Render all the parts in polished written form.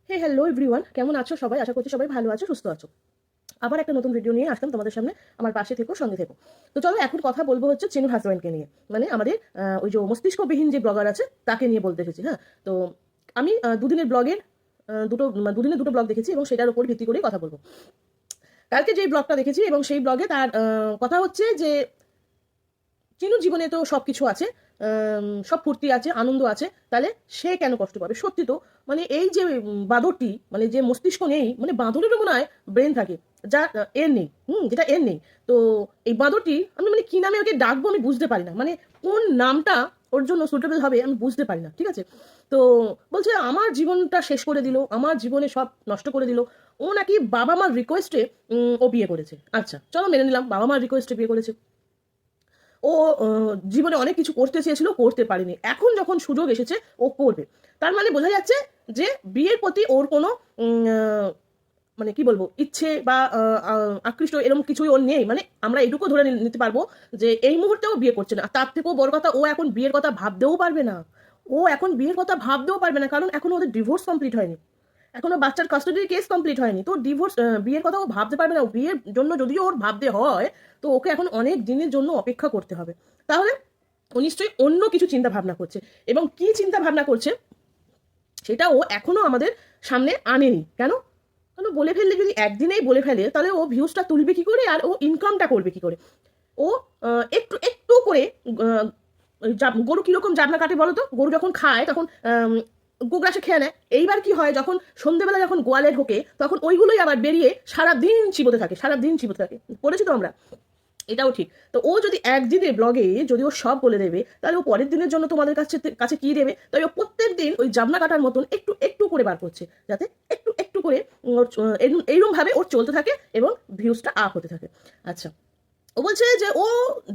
Hello everyone, কেমন আছো সবাই? আশা করছি সবাই ভালো আছো, সুস্থ আছো। আবার একটা নতুন ভিডিও নিয়ে আসলাম তোমাদের সামনে। আমার পাশে থেকো, সঙ্গে থেকো। তো চলো এখন কথা বলবো হচ্ছে চিনুর হাজব্যান্ডকে নিয়ে, মানে আমাদের ওই যে মস্তিষ্কবিহীন যে ব্লগার আছে তাকে নিয়ে বলতে এসেছি। হ্যাঁ, তো আমি দুদিনের ব্লগের দুদিনে দুটো ব্লগ দেখেছি এবং সেটার উপর ভিত্তি করেই কথা বলবো। কালকে যে ব্লগটা দেখেছি এবং সেই ব্লগে তার কথা হচ্ছে যে চিনুর জীবনে তো সবকিছু আছে, সব ফুর্তি আছে, আনন্দ আছে, তাহলে সে কেন কষ্ট পাবে? সত্যি তো, মানে এই যে বাঁদরটি, মানে যে মস্তিষ্ক নেই, মানে বাঁদরেরও মনে হয় ব্রেন থাকে, যা এর নেই, যেটা এর নেই। তো এই বাঁদরটি আমি মানে কি নামে ওকে ডাকবো আমি বুঝতে পারি না, মানে কোন নামটা ওর জন্য সুটেবল হবে আমি বুঝতে পারি না। ঠিক আছে, তো বলছে আমার জীবনটা শেষ করে দিল, আমার জীবনে সব নষ্ট করে দিল। ও নাকি বাবা মার রিকোয়েস্টে ও বিয়ে করেছে। আচ্ছা চলো মেনে নিলাম, বাবা মার রিকোয়েস্টে বিয়ে করেছে। ও জীবনে অনেক কিছু করতে চেয়েছিল, করতে পারেনি, এখন যখন সুযোগ এসেছে ও করবে। তার মানে বোঝা যাচ্ছে যে বিয়ের প্রতি ওর কোনো মানে কি বলবো, ইচ্ছে বা আকৃষ্ট এরকম কিছুই ওর নেই। মানে আমরা এটুকু ধরে নিতে পারবো যে এই মুহূর্তে ও বিয়ে করছে না। আর তার থেকেও বড় কথা, ও এখন বিয়ের কথা ভাবতেও পারবে না। ও এখন বিয়ের কথা ভাবতেও পারবে না, কারণ এখনো ওদের ডিভোর্স কমপ্লিট হয়নি, এখনো বাচ্চার কাস্টাডির কেস কমপ্লিট হয়নি। তো ডিভোর্স, বিয়ের কথা ও ভাবতে পারবে না। বিয়ের জন্য যদিও ওর ভাবতে হয়, তো ওকে এখন অনেক দিনের জন্য অপেক্ষা করতে হবে। তাহলে ও নিশ্চয়ই অন্য কিছু চিন্তা ভাবনা করছে, এবং কি চিন্তা ভাবনা করছে সেটা ও এখনো আমাদের সামনে আনেনি। কেন? কারণ বলে ফেললে, যদি একদিনেই বলে ফেলে, তাহলে ও ভিউজটা তুলবে কি করে আর ও ইনকামটা করবে কি করে? ও একটু একটু করে গরু কিরকম জাবনা কাটে বলো তো? গরু যখন খায় তখন গোগ্রাসে খেয়ে নেয়। এইবার কি হয়, যখন সন্ধ্যেবেলা যখন গোয়ালে ঢোকে তখন ওইগুলোই আবার বেরিয়ে সারাদিন চিবোতে থাকে, সারাদিন চিবোতে থাকে। পড়েছি তো আমরা, এটাও ঠিক। তো ও যদি একদিনের ব্লগে যদি ও সব বলে দেবে, তাহলে ও পরের দিনের জন্য তোমাদের কাছে কাছে কি দেবে? তাই ও প্রত্যেক দিন ওই জাবনা কাটার মতন একটু একটু করে বার করছে, যাতে একটু একটু করে এইরকম ভাবে ওর চলতে থাকে এবং ভিউজটা আপ হতে থাকে। আচ্ছা, ও বলছে যে ও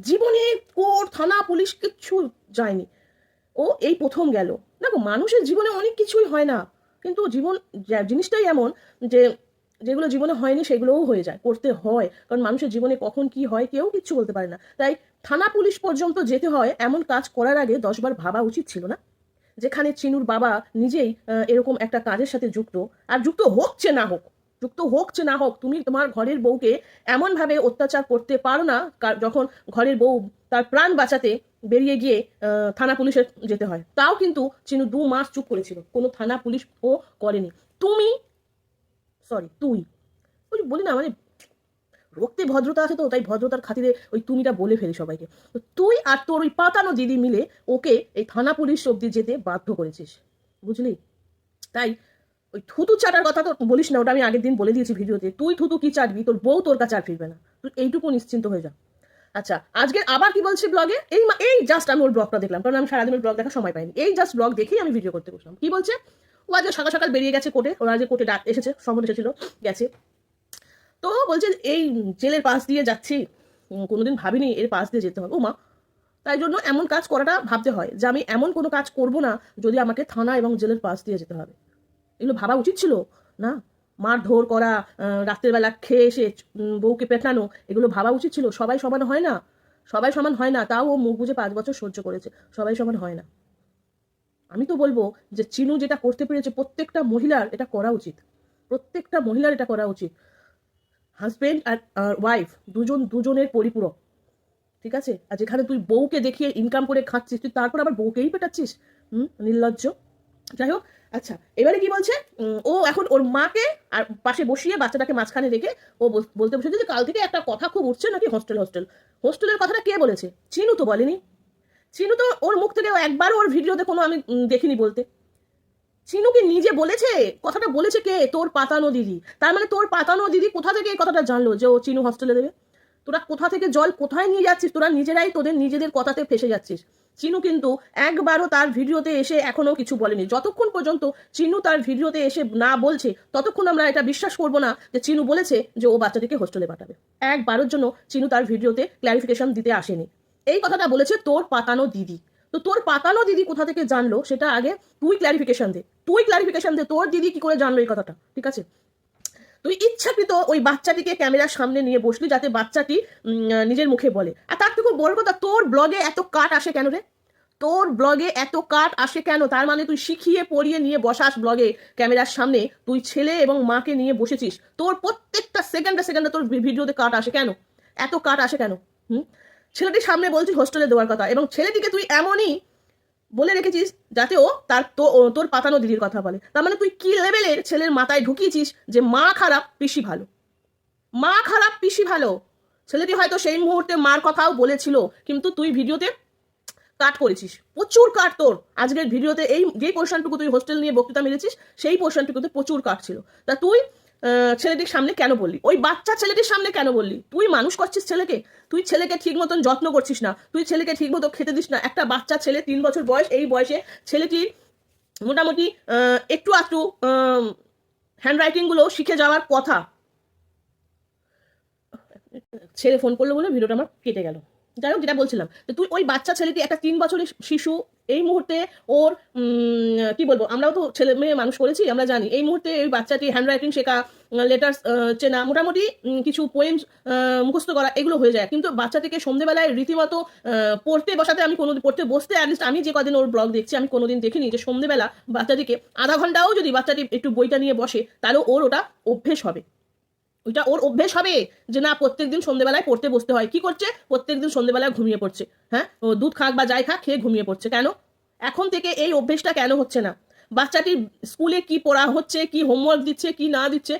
জীবনে কোর্ট থানা পুলিশ কিচ্ছু যায়নি, ও এই প্রথম গেল। দেখো, মানুষের জীবনে অনেক কিছুই হয় না, কিন্তু জীবন জিনিসটাই এমন যে যেগুলো জীবনে হয়নি সেগুলোও হয়ে যায়, করতে হয়। কারণ মানুষের জীবনে কখন কি হয় কেউ কিচ্ছু বলতে পারে না। তাই থানা পুলিশ পর্যন্ত যেতে হয়, এমন কাজ করার আগে 10 বার ভাবা উচিত ছিল না? যেখানে চিনুর বাবা নিজেই এরকম একটা কাজের সাথে যুক্ত, আর যুক্ত হচ্ছে না হোক, যুক্ত হচ্ছে না হোক, তুমি তোমার ঘরের বউকে এমনভাবে অত্যাচার করতে পারো না। যখন ঘরের বউ তার প্রাণ বাঁচাতে বেরিয়ে গিয়ে থানা পুলিশে যেতে হয়, তাও কিন্তু চিনু 2 মাস চুপ করেছিল, কোনো থানা পুলিশ ও করেনি। তুমি, সরি তুই, ওই বলি না, মানে রক্তে ভদ্রতা আছে তো, তাই ভদ্রতার খাতিরে ওই তুমিটা বলে ফেলি সবাইকে। তো তুই আর তোর ওই পাতানো দিদি মিলে ওকে এই থানা পুলিশ অব্দি যেতে বাধ্য করেছিস, বুঝলি? তাই ওই থুতু চাটার কথা তো বলিস না, ওটা আমি আগের দিন বলে দিয়েছি ভিডিওতে। তুই থুতু কি চাটবি, তোর বউ তোর কাছে আর ফিরবে না, তুই এইটুকু নিশ্চিন্ত হয়ে যা। আচ্ছা, আজকে আবার কি বলছি ব্লগে, এই জাস্ট আমি ওর ব্লগটা দেখলাম, কারণ আমি সারাদিন ওর ব্লগ দেখার সময় পাইনি। এই জাস্ট ব্লগ দেখেই আমি ভিডিও করতে বসলাম। কি বলছে? ও আজকে সকাল সকাল বেরিয়ে গেছে কোর্টে, ওরা আজকে কোর্টে ডাক এসেছে, সমন এসেছিল, গেছে। তো বলছে এই জেলের পাশ দিয়ে যাচ্ছি, কোনোদিন ভাবিনি এর পাশ দিয়ে যেতে হবে। ও মা, তাই জন্য এমন কাজ করাটা ভাবতে হয় যে আমি এমন কোনো কাজ করব না যদি আমাকে থানা এবং জেলের পাশ দিয়ে যেতে হবে। এগুলো ভাবা উচিত ছিল না? মারধর করা, রাত্রের বেলা খেয়ে এসে বউকে পেটানো, এগুলো ভাবা উচিত ছিল। সবাই সমান হয় না, সবাই সমান হয় না। তাও ও মুখ বুঝে 5 বছর সহ্য করেছে, সবাই সমান হয় না। আমি তো বলবো যে চিনু যেটা করতে পেরেছে, প্রত্যেকটা মহিলার এটা করা উচিত, প্রত্যেকটা মহিলার এটা করা উচিত। হাজবেন্ড আর ওয়াইফ দুজন দুজনের পরিপূরক, ঠিক আছে? আর যেখানে তুই বউকে দেখিয়ে ইনকাম করে খাচ্ছিস, তুই তারপর আবার বউকেই পেটাচ্ছিস, নির্লজ্জ। যাই হোক, আচ্ছা এবারে কি বলছে, ও এখন ওর মাকে আর পাশে বসিয়ে বাচ্চাটাকে মাঝখানে রেখে ও বলতে বসেছে যে কাল থেকে একটা কথা খুব উঠছে নাকি, হোস্টেল হোস্টেল। হোস্টেলের কথাটা কে বলেছে? চিনু তো বলেনি। চিনু তো ওর মুখ থেকে একবারও ওর ভিডিওতে কোনো আমি দেখিনি বলতে। চিনুকে নিজে বলেছে, কথাটা বলেছে কে? তোর পাতানো দিদি। তার মানে তোর পাতানো দিদি কোথা থেকে এই কথাটা জানলো যে ও চিনু হস্টেলে দেবে? তোরা কোথা থেকে জল কোথায় নিয়ে যাচ্ছিস? তোরা নিজেরাই তোদের নিজেদের কথাতে ফেসে যাচ্ছিস। চিনু কিন্তু একবারও তার ভিডিওতে এসে এখনো কিছু বলেনি। যতক্ষণ পর্যন্ত চিনু তার ভিডিওতে এসে না বলছে, ততক্ষণ আমরা এটা বিশ্বাস করব না যে চিনু বলেছে যে ও বাচ্চাটিকে হোস্টেলে পাঠাবে। একবারের জন্য চিনু তার ভিডিওতে ক্ল্যারিফিকেশন দিতে আসেনি। এই কথাটা বলেছে তোর পাতানো দিদি। তো তোর পাতানো দিদি কোথা থেকে জানলো সেটা আগে তুই ক্ল্যারিফিকেশন দে, তুই ক্ল্যারিফিকেশন দে, তোর দিদি কি করে জানলো এই কথাটা? ঠিক আছে, তুই ইচ্ছাকৃত ওই বাচ্চাটিকে ক্যামেরার সামনে নিয়ে বসলি যাতে বাচ্চাটি নিজের মুখে বলে। আর তার থেকে বড় কথা, তোর ব্লগে এত কাট আসে কেন রে? তোর ব্লগে এত কাট আসে কেন? তার মানে তুই শিখিয়ে পড়িয়ে নিয়ে বসাস ব্লগে ক্যামেরার সামনে, তুই ছেলে এবং মাকে নিয়ে বসেছিস, তোর প্রত্যেকটা সেকেন্ডে সেকেন্ডে তোর ভিডিওতে কাট আসে কেন? এত কাট আসে কেন? ছেলেটির সামনে বলছিস হোস্টেলে দেওয়ার কথা, এবং ছেলেটিকে তুই এমনই বলে রেখেছিস যাতে ও তোর পাতানো দিদির কথা বলে। তার মানে তুই কি লেভেলের ছেলের মাথায় ঢুকিয়েছিস যে মা খারাপ পিসি ভালো, মা খারাপ পিসি ভালো। ছেলেটি হয়তো সেই মুহূর্তে মার কথাও বলেছিল, কিন্তু তুই ভিডিওতে কাট করেছিস, প্রচুর কাট তোর আজকের ভিডিওতে। এই যেই পোর্শনটুকু তুই হোস্টেল নিয়ে বক্তৃতা মেরেছিস সেই পোর্শনটুকুতে প্রচুর কাট ছিল। তা তুই ছেলেটির সামনে কেন বললি? ওই বাচ্চা ছেলেটির সামনে কেন বললি? তুই মানুষ করছিস ছেলেকে, তুই ছেলেকে ঠিক মতন যত্ন করছিস না, তুই ছেলেকে ঠিক মতো খেতে দিস না। একটা বাচ্চা ছেলে 3 বছর বয়স, এই বয়সে ছেলেটির মোটামুটি একটু আধটু হ্যান্ড রাইটিংগুলো শিখে যাওয়ার কথা। ছেলে ফোন করলো বলে ভিডিওটা আমার কেটে গেল। যাই হোক, যেটা বলছিলাম, তো তুই ওই বাচ্চা ছেলেটি, একটা 3 বছরের শিশু, এই মুহূর্তে ওর কি বলবো, আমরাও তো ছেলে মেয়ে মানুষ করেছি, আমরা জানি এই মুহূর্তে ওই বাচ্চাটি হ্যান্ড রাইটিং শেখা, লেটার্স চেনা, মোটামুটি কিছু পোয়েমস মুখস্থ করা, এগুলো হয়ে যায়। কিন্তু বাচ্চাটিকে সন্ধ্যেবেলায় রীতিমতো পড়তে বসাতে, আমি কোনোদিন পড়তে বসতে অ্যাটলিস্ট আমি যে কদিন ওর ব্লগ দেখছি, আমি কোনোদিন দেখিনি যে সন্ধ্যেবেলা বাচ্চাটিকে আধা ঘন্টাও যদি বাচ্চাটি একটু বইটা নিয়ে বসে, তাহলেও ওর ওটা অভ্যেস হবে। ওইটা ওর অভ্যেস হবে যে না, প্রত্যেকদিন সন্ধ্যেবেলায় পড়তে বসতে হয়। কি করছে? প্রত্যেকদিন সন্ধ্যেবেলায় ঘুমিয়ে পড়ছে। হ্যাঁ, ও দুধ খাক বা যাই খাক খেয়ে ঘুমিয়ে পড়ছে। কেন? এখন থেকে এই অভ্যেসটা কেন হচ্ছে না? বাচ্চাটির স্কুলে কি পড়া হচ্ছে, কি হোমওয়ার্ক দিচ্ছে, কি না দিচ্ছে,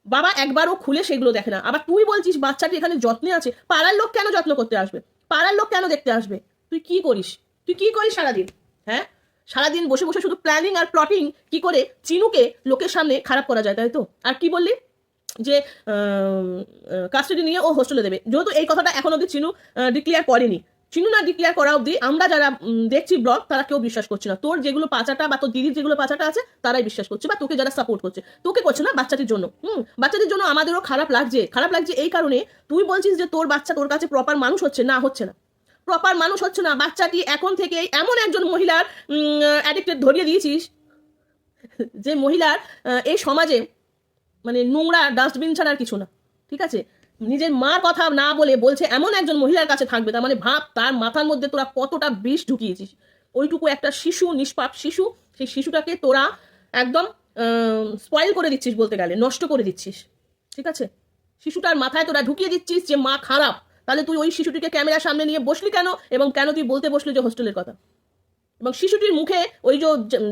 বাবা একবারও খুলে সেগুলো দেখে না। আবার তুই বলছিস বাচ্চাটি এখানে যত্নে আছে। পাড়ার লোক কেন যত্ন করতে আসবে? পাড়ার লোক কেন দেখতে আসবে? তুই কি করিস? তুই কি করিস সারাদিন? হ্যাঁ, সারাদিন বসে বসে শুধু প্ল্যানিং আর প্লটিং, কি করে চিনুকে লোকের সামনে খারাপ করা যায়, তাই তো? আর কি বললি যে কাস্টাডি নিয়ে ও হোস্টেলে দেবে, যেহেতু এই কথাটা এখন অব্দি চিনু ডিক্লেয়ার করেনি। চিনু না ডিক্লেয়ার করা অব্দি আমরা যারা দেখছি ব্লগ, তারা কেউ বিশ্বাস করছে না। তোর যেগুলো পাচাটা বা তোর দিদির যেগুলো পাচাটা আছে, তারাই বিশ্বাস করছে, বা তোকে যারা সাপোর্ট করছে। তোকে করছে না, বাচ্চাটির জন্য। বাচ্চাটির জন্য আমাদেরও খারাপ লাগছে। খারাপ লাগছে এই কারণে, তুই বলছিস যে তোর বাচ্চা তোর কাছে প্রপার মানুষ হচ্ছে না, হচ্ছে না, প্রপার মানুষ হচ্ছে না। বাচ্চাটি এখন থেকে এমন একজন মহিলার অ্যাডিক্টেড ধরিয়ে দিয়েছিস, যে মহিলার এই সমাজে মানে নোংরা ডাস্টবিন ছাড়া আর কিছু না। ঠিক আছে, নিজের মার কথা না বলে বলছে এমন একজন মহিলার কাছে থাকবে, তার মানে ভাব তার মাথার মধ্যে তোরা কতটা বিষ ঢুকিয়েছিস। ওইটুকু একটা শিশু, নিষ্পাপ শিশু, সেই শিশুটাকে তোরা একদম স্পয়েল করে দিচ্ছিস, বলতে গেলে নষ্ট করে দিচ্ছিস। ঠিক আছে, শিশুটার মাথায় তোরা ঢুকিয়ে দিচ্ছিস যে মা খারাপ। তাহলে তুই ওই শিশুটিকে ক্যামেরার সামনে নিয়ে বসলি কেন? এবং কেন তুই বলতে বসলি যে হোস্টেলের কথা? এবং শিশুটির মুখে ওই যে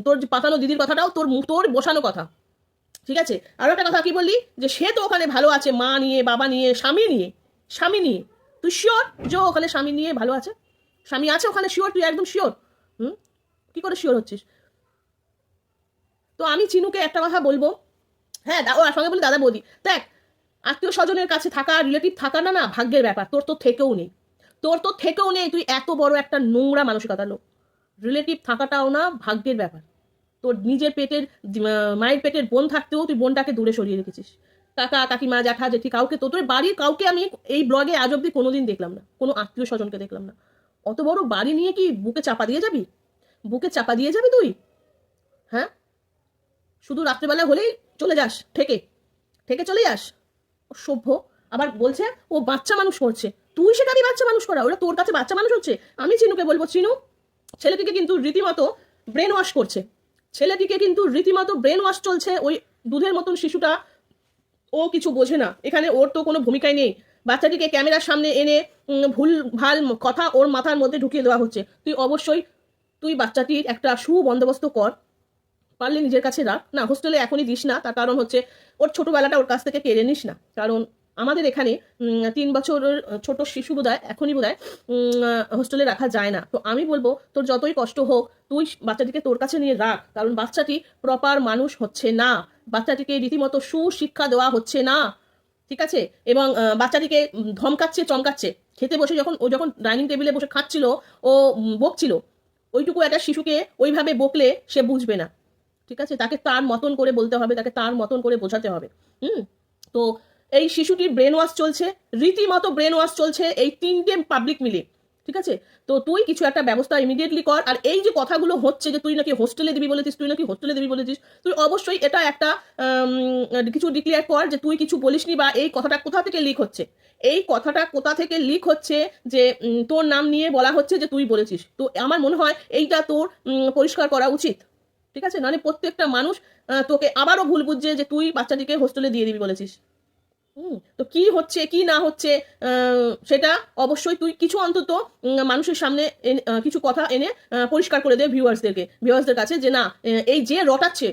তোর পাতানো দিদির কথাটাও তোর বসানো কথা। ঠিক আছে, আরো একটা কথা কি বললি, যে সে তো ওখানে ভালো আছে, মা নিয়ে, বাবা নিয়ে, স্বামী নিয়ে। স্বামী নিয়ে তুই শিওর যে ওখানে স্বামী নিয়ে ভালো আছে? স্বামী আছে ওখানে, শিওর? তুই একদম শিওর? কি করে শিওর হচ্ছিস? তো আমি চিনুকে একটা কথা বলবো, হ্যাঁ, ওর সঙ্গে বলি দাদা বৌদি, দেখ, আত্মীয় স্বজনের কাছে থাকা, রিলেটিভ থাকা না না ভাগ্যের ব্যাপার। তোর তো থেকেও নেই, তোর তো থেকেও নেই। তুই এত বড় একটা নোংরা মানসিকতার লোক। রিলেটিভ থাকাটাও না ভাগ্যের ব্যাপার। তোর নিজের পেটের মায়ের পেটের বোন থাকতেও তুই বোনটাকে দূরে সরিয়ে রেখেছিস। কাকা কাকিমা জ্যাঠা জেঠি কাউকে, তোর বাড়ির কাউকে আমি এই ব্লগে আজ অব্দি কোনোদিন দেখলাম না, কোনো আত্মীয় স্বজনকে দেখলাম না। অত বড় বাড়ি নিয়ে কি বুকে চাপা দিয়ে যাবি? বুকে চাপা দিয়ে যাবি তুই? হ্যাঁ, শুধু রাত্রেবেলা হলেই চলে যাস, ঠেকে ঠেকে চলে যাস। সভ্য। আবার বলছে ও বাচ্চা মানুষ করছে। তুই সেটারই বাচ্চা মানুষ করা, ওরা তোর কাছে বাচ্চা মানুষ হচ্ছে। আমি চিনুকে বলবো, চিনু ছেলেটিকে কিন্তু রীতিমতো ব্রেন ওয়াশ করছে। ছেলেটিকে কিন্তু রীতিমতো ব্রেন ওয়াশ চলছে। ওই দুধের মতন শিশুটা, ও কিছু বোঝে না, এখানে ওর তো কোনো ভূমিকাই নেই। বাচ্চাটিকে ক্যামেরার সামনে এনে ভুল ভাল কথা ওর মাথার মধ্যে ঢুকিয়ে দেওয়া হচ্ছে। তুই অবশ্যই তুই বাচ্চাটির একটা সুবন্দোবস্ত কর, পারলে নিজের কাছে রাখ। না, হোস্টেলে এখনই দিস না, তার কারণ হচ্ছে ওর ছোটবেলাটা ওর কাছ থেকে কেড়ে নিস না। কারণ আমাদের এখানে 3 বছরের ছোট শিশু বোধহয় এখনই বোধহয় হোস্টেলে রাখা যায় না। তো আমি বলবো, তোর যতই কষ্ট হোক, তুই বাচ্চাটিকে তোর কাছে নিয়ে রাখ। কারণ বাচ্চাটি প্রপার মানুষ হচ্ছে না, বাচ্চাটিকে রীতিমতো সুশিক্ষা দেওয়া হচ্ছে না। ঠিক আছে, এবং বাচ্চাটিকে ধমকাচ্ছে, চমকাচ্ছে। খেতে বসে যখন ডাইনিং টেবিলে বসে খাচ্ছিল, ও বকছিল। ওইটুকু একটা শিশুকে ওইভাবে বকলে সে বুঝবে না। ঠিক আছে, তাকে তার মতন করে বলতে হবে, তাকে তার মতন করে বোঝাতে হবে। তো এই শিশুটির ব্রেন ওয়াশ চলছে, রীতিমতো ব্রেন ওয়াশ চলছে এই 3টে পাবলিক মিলে। ঠিক আছে? তো তুই কিছু একটা ব্যবস্থা ইমিডিয়েটলি কর। আর এই যে কথাগুলো হচ্ছে যে তুই নাকি হোস্টেলে দিবি বলেছিস, তুই অবশ্যই এটা একটা কিছু ডিক্লেয়ার কর যে তুই কিছু বলিসনি, বা এই কথাটা কোথা থেকে লিক হচ্ছে। এই কথাটা কোথা থেকে লিক হচ্ছে যে তোর নাম নিয়ে বলা হচ্ছে যে তুই বলেছিস। তো আমার মনে হয় এইটা তোর পরিষ্কার করা উচিত। ঠিক আছে? নাহলে প্রত্যেকটা মানুষ তোকে আবারও ভুল বুঝছে যে তুই বাচ্চাটিকে হোস্টেলে দিয়ে দিবি বলেছিস। তো কি হচ্ছে কি না হচ্ছে সেটা অবশ্যই তুই কিছু অন্তত মানুষের সামনে কিছু কথা এনে পরিষ্কার করে দে ভিউয়ার্সদের কাছে, যে না এই যে রটাচ্ছে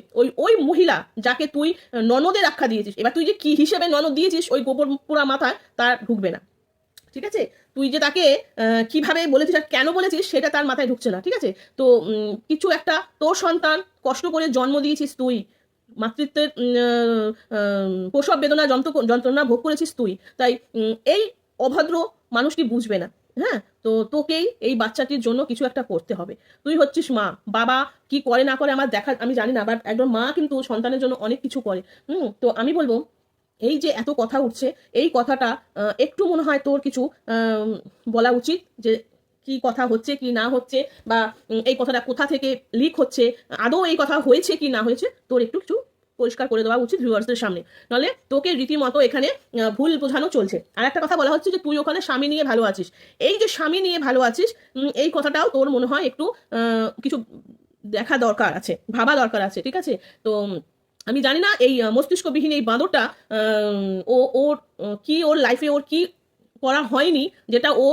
ওই মহিলা যাকে তুই ননদের আখ্যা দিয়েছিস, এবার তুই যে কি হিসেবে ননদ দিয়েছিস ওই গোবর পোড়া মাথায় তার ঢুকবে না। ঠিক আছে? তুই যে তাকে কিভাবে বলেছিস আর কেন বলেছিস সেটা তার মাথায় ঢুকছে না। ঠিক আছে? তো কিছু একটা তোর সন্তান কষ্ট করে জন্ম দিয়েছিস তুই, মাতৃত্বের প্রসব বেদনা যন্ত্রণা ভোগ করেছিস তুই, তাই এই অভদ্র মানুষটি বুঝবে না। হ্যাঁ, তো তোকেই এই বাচ্চাটির জন্য কিছু একটা করতে হবে। তুই হচ্ছিস মা, বাবা কি করে না করে আমার দেখা আমি জানি না, বাট একজন মা কিন্তু সন্তানের জন্য অনেক কিছু করে। তো আমি বলবো এই যে এত কথা উঠছে, এই কথাটা একটু মনে হয় তোর কিছু বলা উচিত, যে কি কথা হচ্ছে কি না হচ্ছে, বা এই কথাটা কোথা থেকে লিক হচ্ছে, আদৌ এই কথা হয়েছে কি না হয়েছে, তোর একটু কিছু পরিষ্কার করে দেওয়া উচিত ভিউয়ার্সদের সামনে। নাহলে তোকে রীতিমতো এখানে ভুল বোঝানো চলছে। আর একটা কথা বলা হচ্ছে যে তুই ওখানে স্বামী নিয়ে ভালো আছিস। এই যে স্বামী নিয়ে ভালো আছিস, এই কথাটাও তোর মনে হয় একটু কিছু দেখা দরকার আছে, ভাবা দরকার আছে। ঠিক আছে? তো আমি জানি না এই মস্তিষ্কবিহীন এই বাঁদরটা ও ওর কি ওর লাইফে ওর কি করা হয়নি যেটা ও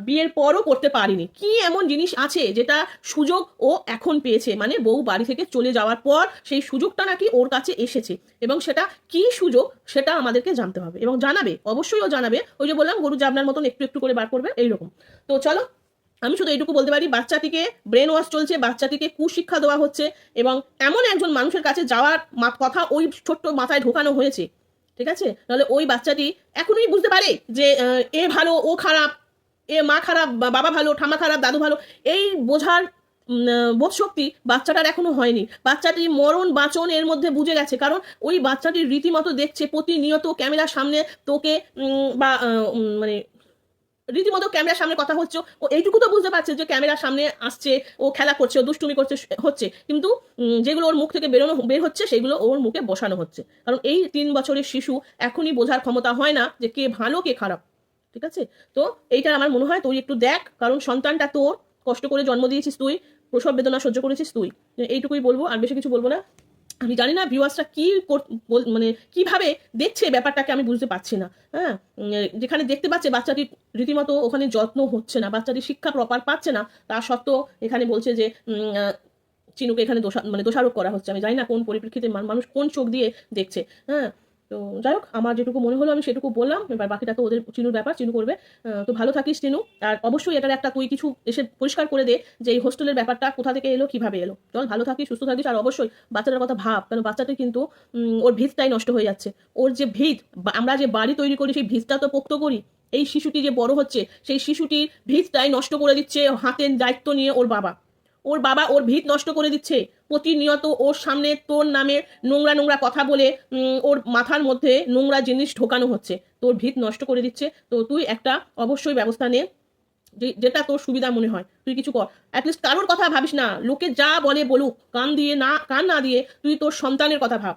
বিয়ের পরও করতে পারেনি। কি এমন জিনিস আছে যেটা সুযোগ ও এখন পেয়েছে, মানে বউ বাড়ি থেকে চলে যাওয়ার পর সেই সুযোগটা নাকি ওর কাছে এসেছে, এবং সেটা কি সুযোগ সেটা আমাদেরকে জানতে হবে এবং জানাবে, অবশ্যই ও জানাবে। ওই যে বললাম গরু জাবনার মতন একটু একটু করে বার করবে এইরকম। তো চলো, আমি শুধু এইটুকু বলতে পারি, বাচ্চাটিকে ব্রেন ওয়াশ চলছে, বাচ্চাটিকে কুশিক্ষা দেওয়া হচ্ছে, এবং এমন একজন মানুষের কাছে যাওয়ার কথা ওই ছোট্ট মাথায় ঢোকানো হয়েছে। ঠিক আছে? নাহলে ওই বাচ্চাটি এখনই বুঝতে পারে যে এ ভালো ও খারাপ, এ মা খারাপ বাবা ভালো, ঠামা খারাপ দাদু ভালো, এই বোঝার বোধ শক্তি বাচ্চাটার এখনো হয়নি। বাচ্চাটি মরণ বাঁচন এর মধ্যে বুঝে গেছে, কারণ ওই বাচ্চাটির রীতিমতো দেখছে প্রতিনিয়ত ক্যামেরার সামনে তোকে বা মানে রীতিমতো ক্যামেরার সামনে কথা হচ্ছে, ও এইটুকু তো বুঝতে পারছে যে ক্যামেরার সামনে আসছে, ও খেলা করছে, ও দুষ্টুমি করছে হচ্ছে, কিন্তু যেগুলো ওর মুখ থেকে বের হচ্ছে সেগুলো ওর মুখে বসানো হচ্ছে, কারণ এই 3 বছরের শিশু এখনই বোঝার ক্ষমতা হয় না যে কে ভালো কে খারাপ। ঠিক আছে? তো এইটা আমার মনে হয় তুই একটু দেখ, কারণ সন্তানটা তোর, কষ্ট করে জন্ম দিয়েছিস তুই, প্রসব বেদনা সহ্য করেছিস তুই। এইটুকুই বলবো, আর বেশি কিছু বলবো না। আমি জানি না ভিউয়ার্সটা কি মানে কিভাবে দেখছে ব্যাপারটাকে, আমি বুঝতে পারছি না। হ্যাঁ, যেখানে দেখতে পাচ্ছে বাচ্চাটি রীতিমতো ওখানে যত্ন হচ্ছে না, বাচ্চাটি শিক্ষা প্রপার পাচ্ছে না, তা সত্ত্বেও এখানে বলছে যে চিনুকে এখানে দোষারোপ করা হচ্ছে। আমি জানি না কোন পরিপ্রেক্ষিতে মানুষ কোন চোখ দিয়ে দেখছে। হ্যাঁ, তো যাই হোক, আমার যেটুকু মনে হলো আমি সেটুকু বললাম, এবার বাকিটা তো ওদের চিনুর ব্যাপার, চিনু করবে। তো ভালো থাকিস চিনু, আর অবশ্যই এটার একটা তুই কিছু এসে পরিষ্কার করে দে যে এই হোস্টেলের ব্যাপারটা কোথা থেকে এলো, কিভাবে এলো। চল, ভালো থাকিস, সুস্থ থাকিস, আর অবশ্যই বাচ্চাটার কথা ভাব, কারণ বাচ্চাটা কিন্তু ওর ভিতটাই নষ্ট হয়ে যাচ্ছে। ওর যে ভিত, আমরা যে বাড়ি তৈরি করি সেই ভিতটা তো পোক্ত করি, এই শিশুটি যে বড় হচ্ছে সেই শিশুটির ভিতটাই নষ্ট করে দিচ্ছে হাতের দায়িত্ব নিয়ে ওর বাবা ওর ভিত নষ্ট করে দিচ্ছে। প্রতিনিয়ত ওর সামনে তোর নামে নোংরা নোংরা কথা বলে ওর মাথার মধ্যে নোংরা জিনিস ঢোকানো হচ্ছে, তোর ভিত নষ্ট করে দিচ্ছে। তো তুই একটা অবশ্যই ব্যবস্থা নে, যেটা তোর সুবিধা মনে হয় তুই কিছু কর। অ্যাটলিস্ট কারোর কথা ভাবিস না, লোকে যা বলে বলুক, কান না দিয়ে তুই তোর সন্তানের কথা ভাব,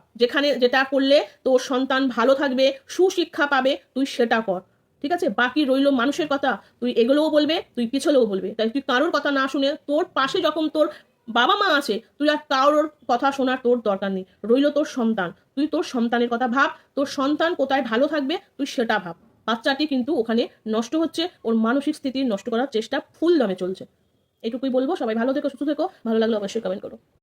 যেটা করলে তোর সন্তান ভালো থাকবে, সুশিক্ষা পাবে, তুই সেটা কর। ঠিক আছে? বাকি রইল মানুষের কথা, তুই এগুলোও বলবে, তুই পিছলেও বলবে, তাই তুই কারোর কথা না শুনে তোর পাশে যখন তোর বাবা মা আছে, তুই আর কারোর কথা শোনার তোর দরকার নেই। রইল তোর সন্তান, তুই তোর সন্তানের কথা ভাব, তোর সন্তান কোথায় ভালো থাকবে তুই সেটা ভাব। বাচ্চাটি কিন্তু ওখানে নষ্ট হচ্ছে, ওর মানসিক স্থিতি নষ্ট করার চেষ্টা ফুল দমে চলছে। এটুকুই বলবো। সবাই ভালো থেকো, সুস্থ থেকো, ভালো লাগলে অবশ্যই কমেন্ট করো।